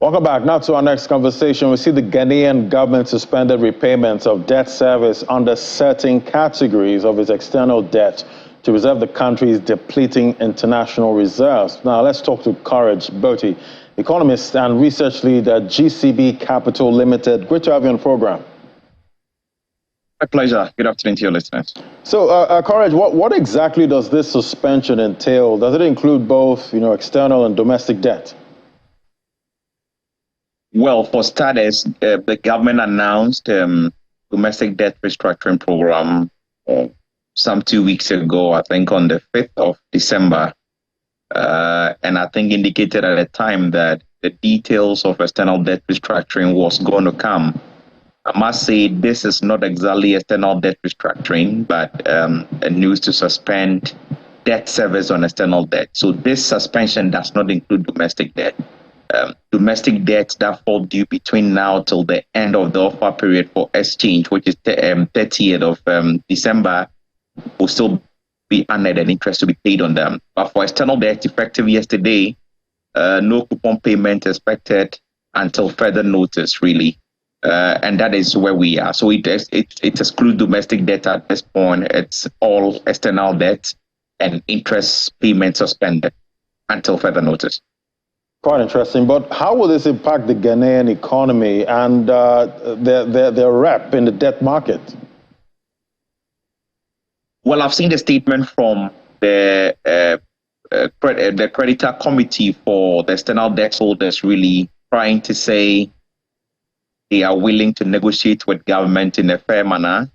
Welcome back. Now to our next conversation. We see the Ghanaian government suspended repayments of debt service under certain categories of its external debt to reserve the country's depleting international reserves. Now let's talk to Courage Boti, economist and research lead at GCB Capital Limited. Great to have you on the program. My pleasure. Good afternoon to your listeners. So, Courage, what exactly does this suspension entail? Does it include both, external and domestic debt? Well, for starters, the government announced domestic debt restructuring program some 2 weeks ago, I think on the 5th of December. And I think indicated at the time that the details of external debt restructuring was going to come. I must say this is not exactly external debt restructuring, but a news to suspend debt service on external debt. So this suspension does not include domestic debt. Domestic debts that fall due between now till the end of the offer period for exchange, which is 30th of December, will still be unearned and interest to be paid on them. But for external debt, effective yesterday, no coupon payment expected until further notice, really. And that is where we are. So it excludes domestic debt at this point. It's all external debt and interest payments suspended until further notice. Quite interesting. But how will this impact the Ghanaian economy and their rep in the debt market? Well, I've seen the statement from the creditor committee for the external debt holders really trying to say they are willing to negotiate with government in a fair manner,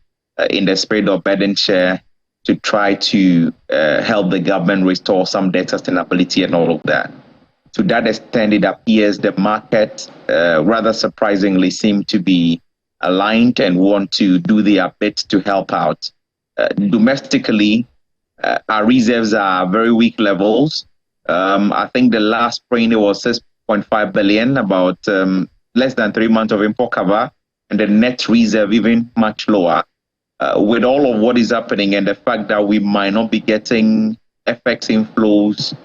in the spirit of burden share, to try to help the government restore some debt sustainability and all of that. To that extent, it appears the market, rather surprisingly, seem to be aligned and want to do their bit to help out. Domestically, our reserves are very weak levels. I think the last print was 6.5 billion, about less than 3 months of import cover, and the net reserve even much lower. With all of what is happening and the fact that we might not be getting FX inflows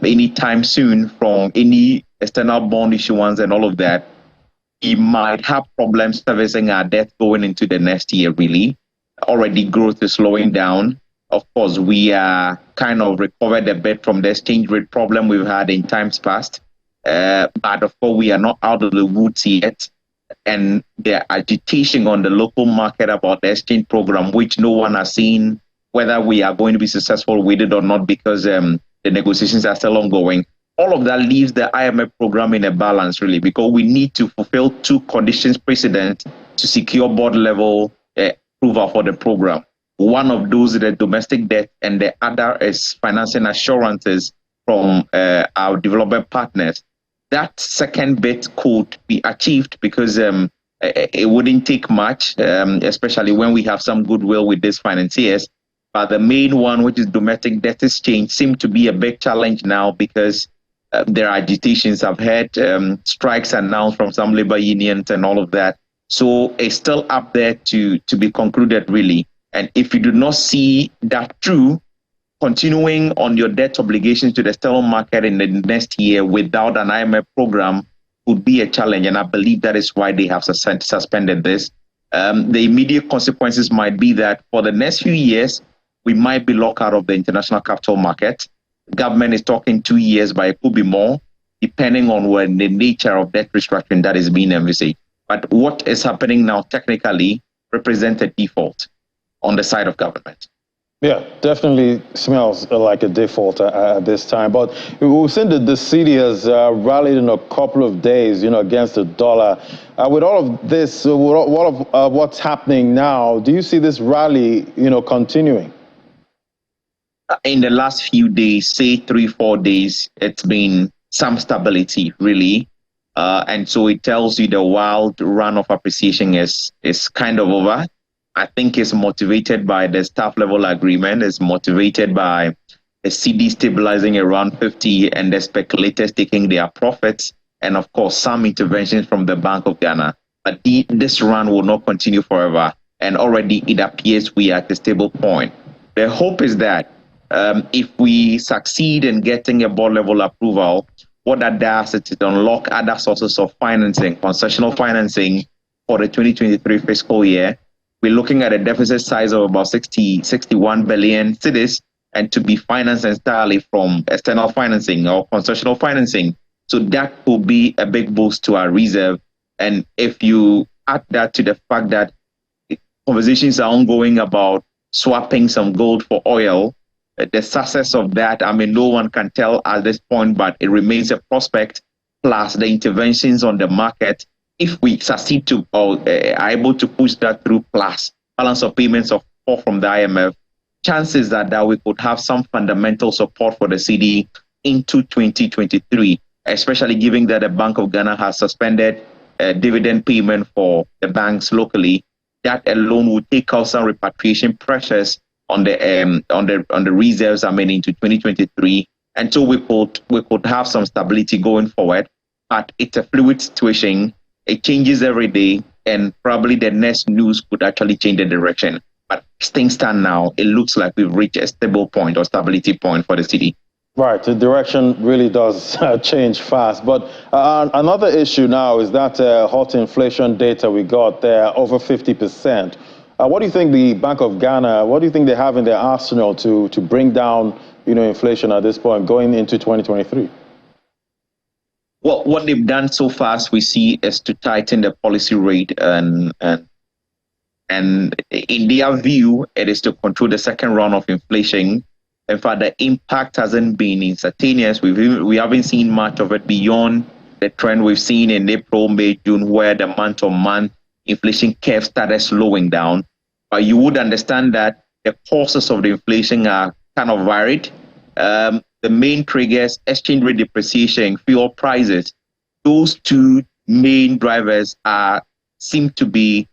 anytime soon from any external bond issuance and all of that, we might have problems servicing our debt going into the next year, really. Already growth is slowing down. Of course, we are kind of recovered a bit from the exchange rate problem we've had in times past. But of course, we are not out of the woods yet. And the agitation on the local market about the exchange program, which no one has seen whether we are going to be successful with it or not, because the negotiations are still ongoing. All of that leaves the IMF program in a balance, really, because we need to fulfill two conditions precedent to secure board level approval for the program. One of those is the domestic debt, and the other is financing assurances from our development partners. That second bit could be achieved because it wouldn't take much, especially when we have some goodwill with these financiers. But the main one, which is domestic debt exchange, seems to be a big challenge now because there are agitations. I've heard strikes announced from some labor unions and all of that. So it's still up there to be concluded, really. And if you do not see that through, continuing on your debt obligations to the external market in the next year without an IMF program would be a challenge. And I believe that is why they have suspended this. The immediate consequences might be that for the next few years, we might be locked out of the international capital market. Government is talking 2 years, but it could be more, depending on when the nature of debt restructuring that is being envisaged. But what is happening now technically represents a default on the side of government. Yeah, definitely smells like a default at this time. But we've seen that the cedi has rallied in a couple of days, against the dollar. With all of this, what's happening now, do you see this rally, continuing? In the last few days, say 3-4 days, it's been some stability, really. And so it tells you the wild run of appreciation is kind of over. I think it's motivated by the staff level agreement. It's motivated by the cedi stabilizing around 50 and the speculators taking their profits. And of course, some interventions from the Bank of Ghana. But this run will not continue forever. And already it appears we are at a stable point. The hope is that if we succeed in getting a board level approval, what that does is it unlock other sources of financing, concessional financing for the 2023 fiscal year. We're looking at a deficit size of about 61 billion cedis, and to be financed entirely from external financing or concessional financing. So that will be a big boost to our reserve. And if you add that to the fact that conversations are ongoing about swapping some gold for oil, the success of that, I mean, no one can tell at this point, but it remains a prospect, plus the interventions on the market. If we succeed to or are able to push that through, plus balance of payments of support from the IMF, chances are that we could have some fundamental support for the cedi into 2023, especially given that the Bank of Ghana has suspended dividend payment for the banks locally. That alone would take out some repatriation pressures on the reserves, I mean, into 2023, and so we could have some stability going forward. But it's a fluid situation; it changes every day, and probably the next news could actually change the direction. But as things stand now, it looks like we've reached a stable point or stability point for the cedi. Right, the direction really does change fast. But another issue now is that hot inflation data we got there, over 50%. What do you think the Bank of Ghana, what do you think they have in their arsenal to bring down, inflation at this point going into 2023? Well, what they've done so far, we see, is to tighten the policy rate, and in their view, it is to control the second round of inflation. In fact, the impact hasn't been instantaneous. We haven't seen much of it beyond the trend we've seen in April, May, June, where the month-on-month inflation curve started slowing down. But you would understand that the causes of the inflation are kind of varied. The main triggers, exchange rate depreciation, fuel prices, those two main drivers seem to be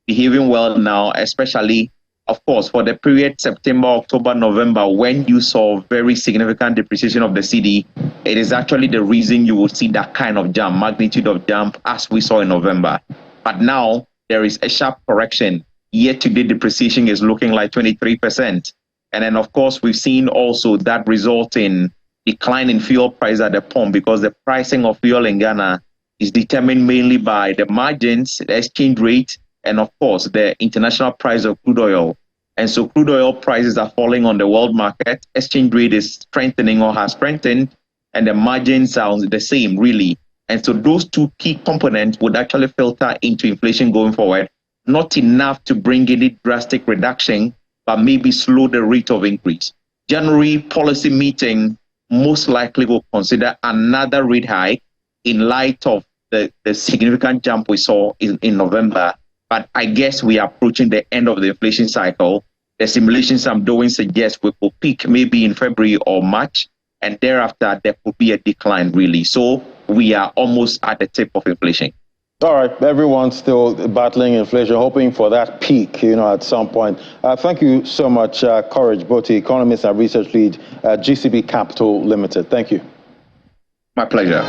behaving well now, especially, of course, for the period September, October, November, when you saw very significant depreciation of the cedi. It is actually the reason you will see that kind of jump, magnitude of jump, as we saw in November. But now there is a sharp correction. Year-to-date depreciation is looking like 23%. And then, of course, we've seen also that result in decline in fuel price at the pump, because the pricing of fuel in Ghana is determined mainly by the margins, the exchange rate, and of course, the international price of crude oil. And so crude oil prices are falling on the world market, exchange rate is strengthening or has strengthened, and the margins are the same, really. And so those two key components would actually filter into inflation going forward. Not enough to bring any drastic reduction, but maybe slow the rate of increase. January policy meeting most likely will consider another rate hike in light of the significant jump we saw in November. But I guess we are approaching the end of the inflation cycle. The simulations I'm doing suggest we will peak maybe in February or March, and thereafter there could be a decline, really. So we are almost at the tip of inflation. All right, everyone's still battling inflation, hoping for that peak, at some point. Thank you so much, Courage Boti, economist and research lead, GCB Capital Limited. Thank you. My pleasure.